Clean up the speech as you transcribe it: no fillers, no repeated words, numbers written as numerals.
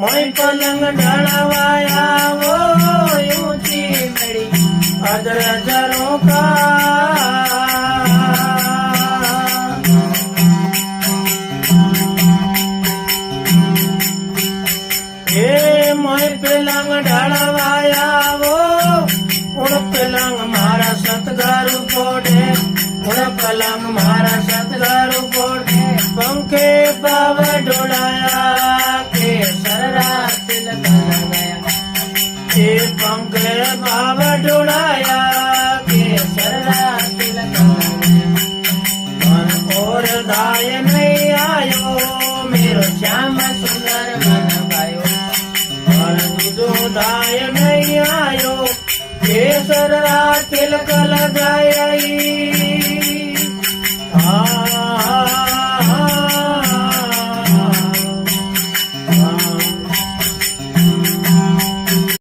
मोई पलंग ढलवाया वो ऊंची मेरी अदर जरों का ये मोई पलंग ढलवाया वो उड़ पलंग मारा सतगुरु कोडे उड़ पलंग मारा सतगुरु कोडे पंखे पाव डोलाया के सररा तिलक लगाया के पंखे पाव डोलाया के सररा तिलक लगाया मन और दाय नहीं आयो मेरो श्याम सुंदर मन गायो मन तुझो दाय नहीं आयो के सररा तिलक लगाई